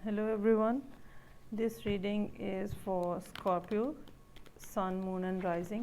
Hello everyone, this reading is for Scorpio, Sun, Moon and Rising.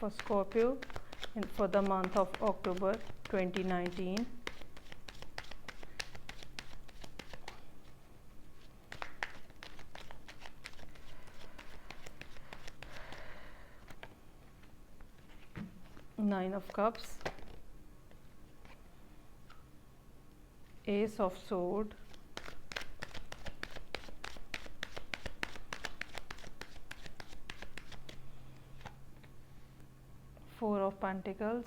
For Scorpio for the month of October 2019. Nine of Cups, Ace of Sword, Four of Pentacles,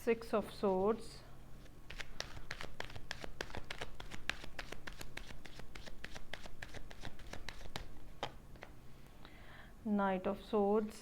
Six of Swords, Knight of Swords.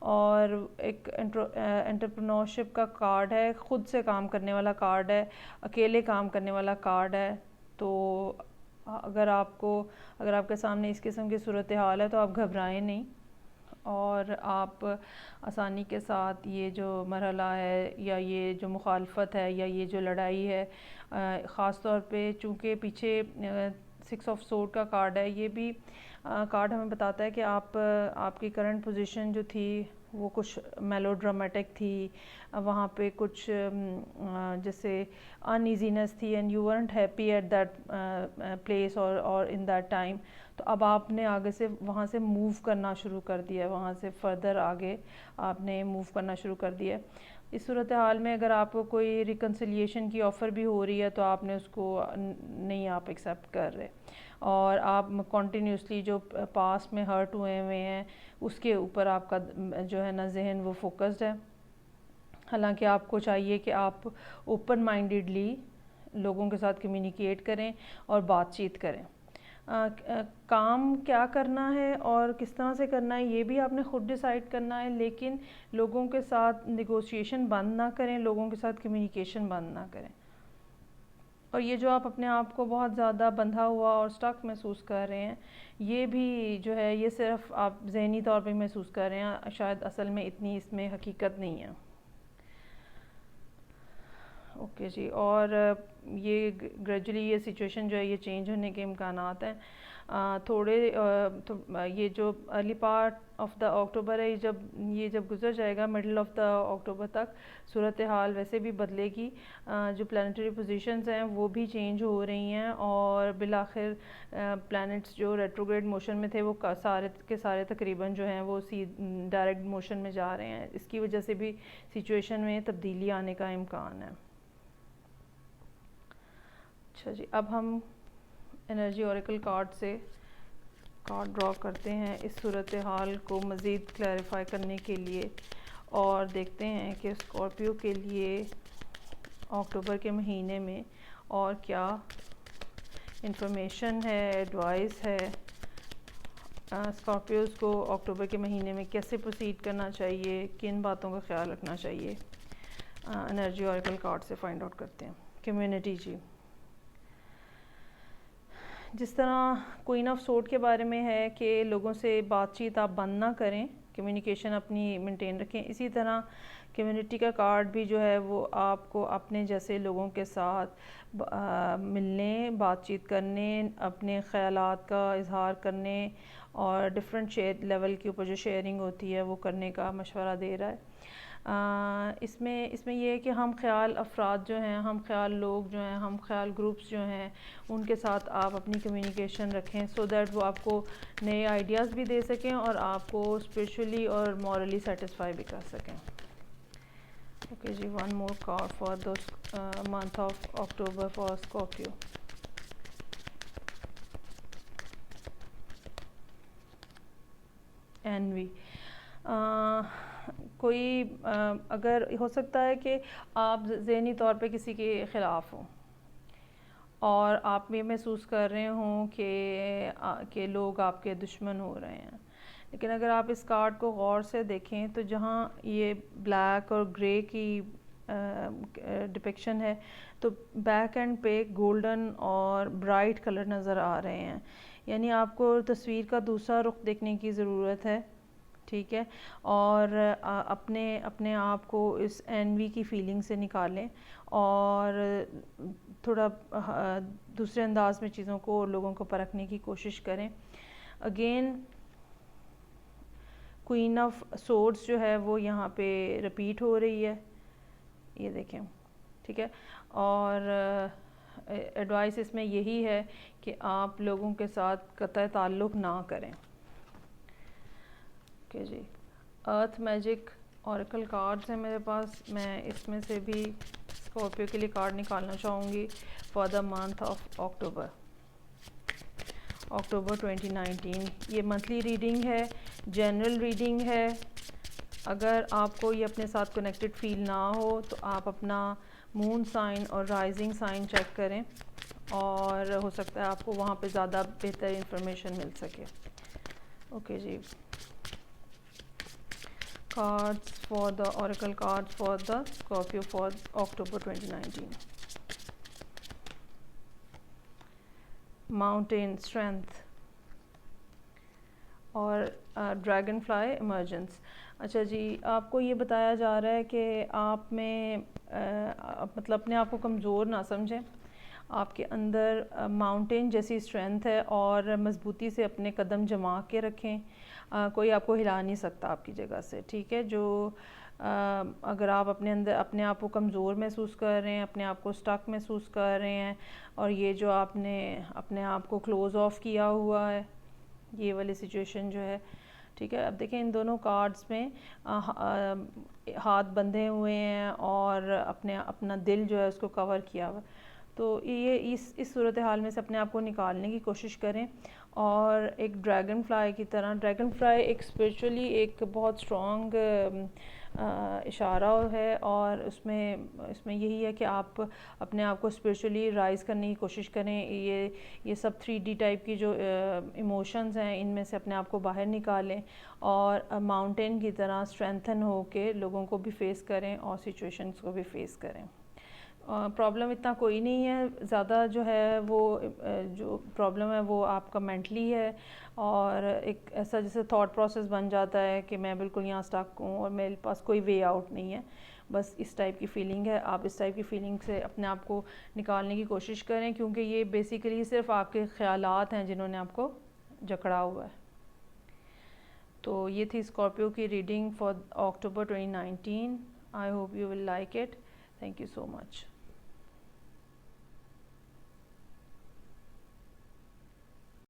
اور ایک entrepreneurship کا card ہے، خود سے کام کرنے والا card ہے، اکیلے کام کرنے والا کارڈ ہے. تو اگر آپ کے سامنے اس قسم کی صورتحال ہے تو آپ گھبرائیں نہیں، اور آپ آسانی کے ساتھ یہ جو مرحلہ ہے یا یہ جو مخالفت ہے یا یہ جو لڑائی ہے، خاص طور پہ چونکہ پیچھے 6 آف سورڈ کا کارڈ ہے، یہ بھی کارڈ ہمیں بتاتا ہے کہ آپ کی کرنٹ پوزیشن جو تھی وہ کچھ میلو ڈرامیٹک تھی، وہاں پہ کچھ جیسے ان ایزینس تھی، and you weren't happy at that place اور ان دیٹ ٹائم. تو اب آپ نے آگے سے وہاں سے موو کرنا شروع کر دیا ہے، وہاں سے فردر آگے آپ نے موو کرنا شروع کر دیا ہے. اس صورتحال میں اگر آپ کو کوئی ریکنسیلیشن کی آفر بھی ہو رہی ہے تو آپ نے اس کو نہیں آپ ایکسیپٹ کر رہے، اور آپ کنٹینیوسلی جو پاس میں ہرٹ ہوئے ہیں اس کے اوپر آپ کا جو ہے نا ذہن وہ فوکسڈ ہے. حالانکہ آپ کو چاہیے کہ آپ اوپن مائنڈیڈلی لوگوں کے ساتھ کمیونیکیٹ کریں اور بات چیت کریں. کام کیا کرنا ہے اور کس طرح سے کرنا ہے یہ بھی آپ نے خود ڈیسائیڈ کرنا ہے، لیکن لوگوں کے ساتھ نیگوشیشن بند نہ کریں، لوگوں کے ساتھ کمیونیکیشن بند نہ کریں. اور یہ جو آپ اپنے آپ کو بہت زیادہ بندھا ہوا اور سٹک محسوس کر رہے ہیں، یہ بھی جو ہے یہ صرف آپ ذہنی طور پہ محسوس کر رہے ہیں، شاید اصل میں اتنی اس میں حقیقت نہیں ہے. اوکے جی. اور یہ گریجولی یہ سچویشن جو ہے یہ چینج ہونے کے امکانات ہیں تھوڑے. یہ جو ارلی پارٹ آف دا اکتوبر ہے، جب گزر جائے گا مڈل آف دا اکتوبر تک صورتحال ویسے بھی بدلے گی. جو پلانیٹری پوزیشنز ہیں وہ بھی چینج ہو رہی ہیں، اور بالآخر پلانٹس جو ریٹروگریڈ موشن میں تھے وہ سارے کے سارے تقریباً جو ہیں وہ ڈائریکٹ موشن میں جا رہے ہیں. اس کی وجہ سے بھی سچویشن میں تبدیلی آنے کا امکان ہے. اچھا جی. اب ہم انرجی اوریکل کارڈ سے کارڈ ڈرا کرتے ہیں اس صورتحال کو مزید کلیریفائی کرنے کے لیے، اور دیکھتے ہیں کہ اسکارپیو کے لیے اکتوبر کے مہینے میں اور کیا انفارمیشن ہے، ایڈوائس ہے. اسکارپیوز کو اکتوبر کے مہینے میں کیسے پروسیڈ کرنا چاہیے، کن باتوں کا خیال رکھنا چاہیے. انرجی اوریکل کارڈ سے فائنڈ آؤٹ کرتے ہیں. کمیونٹی جی. جس طرح کوئین آف سورڈ کے بارے میں ہے کہ لوگوں سے بات چیت آپ بند نہ کریں، کمیونیکیشن اپنی مینٹین رکھیں، اسی طرح کمیونٹی کا کارڈ بھی جو ہے وہ آپ کو اپنے جیسے لوگوں کے ساتھ ملنے، بات چیت کرنے، اپنے خیالات کا اظہار کرنے اور ڈفرینٹ لیول کے اوپر جو شیئرنگ ہوتی ہے وہ کرنے کا مشورہ دے رہا ہے. اس میں یہ ہے کہ ہم خیال افراد جو ہیں، ہم خیال لوگ جو ہیں، ہم خیال گروپس جو ہیں، ان کے ساتھ آپ اپنی کمیونیکیشن رکھیں سو دیٹ وہ آپ کو نئے آئیڈیاز بھی دے سکیں اور آپ کو اسپریچولی اور مورلی سیٹسفائی بھی کر سکیں. اوکے جی. One more card for those month of October for Scorpio. Anyway. کوئی اگر ہو سکتا ہے کہ آپ ذہنی طور پہ کسی کے خلاف ہوں اور آپ یہ محسوس کر رہے ہوں کہ لوگ آپ کے دشمن ہو رہے ہیں، لیکن اگر آپ اس کارڈ کو غور سے دیکھیں تو جہاں یہ بلیک اور گرے کی ڈپکشن ہے تو بیک اینڈ پہ گولڈن اور برائٹ کلر نظر آ رہے ہیں. یعنی آپ کو تصویر کا دوسرا رخ دیکھنے کی ضرورت ہے. ٹھیک ہے. اور اپنے آپ کو اس اینوی کی فیلنگ سے نکالیں اور تھوڑا دوسرے انداز میں چیزوں کو اور لوگوں کو پرکھنے کی کوشش کریں. اگین کوئین آف سورڈز جو ہے وہ یہاں پہ رپیٹ ہو رہی ہے، یہ دیکھیں. ٹھیک ہے. اور ایڈوائس اس میں یہی ہے کہ آپ لوگوں کے ساتھ قطع تعلق نہ کریں. اوکے جی. ارتھ میجک اوریکل کارڈز ہیں میرے پاس. میں اس میں سے بھی اسکارپیو کے لیے کارڈ نکالنا چاہوں گی فار دا منتھ آف اکتوبر 2019. یہ منتھلی ریڈنگ ہے، جنرل ریڈنگ ہے. اگر آپ کو یہ اپنے ساتھ کنیکٹڈ فیل نہ ہو تو آپ اپنا مون سائن اور رائزنگ سائن چیک کریں، اور ہو سکتا ہے آپ کو وہاں پہ زیادہ بہتر انفارمیشن مل سکے. اوکے جی. cards for the oracle cards for the Scorpio for October 2019. Mountain strength اور ڈریگن فلائی ایمرجنس. اچھا جی, آپ کو یہ بتایا جا رہا ہے کہ آپ میں مطلب اپنے آپ کو کمزور نہ سمجھیں, آپ کے اندر ماؤنٹین جیسی اسٹرینتھ ہے اور مضبوطی سے اپنے قدم جما کے رکھیں, کوئی آپ کو ہلا نہیں سکتا آپ کی جگہ سے, ٹھیک ہے. جو اگر آپ اپنے اندر اپنے آپ کو کمزور محسوس کر رہے ہیں, اپنے آپ کو اسٹک محسوس کر رہے ہیں, اور یہ جو آپ نے اپنے آپ کو کلوز آف کیا ہوا ہے, یہ والی سچویشن جو ہے, ٹھیک ہے. اب دیکھیں ان دونوں کارڈز میں ہاتھ بندھے ہوئے ہیں اور اپنا دل جو ہے اس کو کور کیا ہوا, تو یہ اس صورتحال میں سے اپنے آپ کو نکالنے کی کوشش کریں. اور ایک ڈریگن فلائی کی طرح, ڈریگن فلائی ایک اسپرچولی ایک بہت اسٹرانگ اشارہ ہے, اور اس میں یہی ہے کہ آپ اپنے آپ کو اسپرچولی رائز کرنے کی کوشش کریں. یہ سب 3D ٹائپ کی جو ایموشنز ہیں ان میں سے اپنے آپ کو باہر نکالیں, اور ماؤنٹین کی طرح اسٹرینتھن ہو کے لوگوں کو بھی فیس کریں اور سچویشنز کو بھی فیس کریں. پرابلم اتنا کوئی نہیں ہے, زیادہ جو ہے وہ جو پرابلم ہے وہ آپ کا مینٹلی ہے, اور ایک ایسا جیسے تھاٹ پروسیس بن جاتا ہے کہ میں بالکل یہاں اسٹک ہوں اور میرے پاس کوئی وے آؤٹ نہیں ہے, بس اس ٹائپ کی فیلنگ ہے. آپ اس ٹائپ کی فیلنگ سے اپنے آپ کو نکالنے کی کوشش کریں, کیونکہ یہ بیسیکلی صرف آپ کے خیالات ہیں جنہوں نے آپ کو جکڑا ہوا ہے. تو یہ تھی اسکارپیو کی reading for October 2019. I hope you will like it. Thank you so much.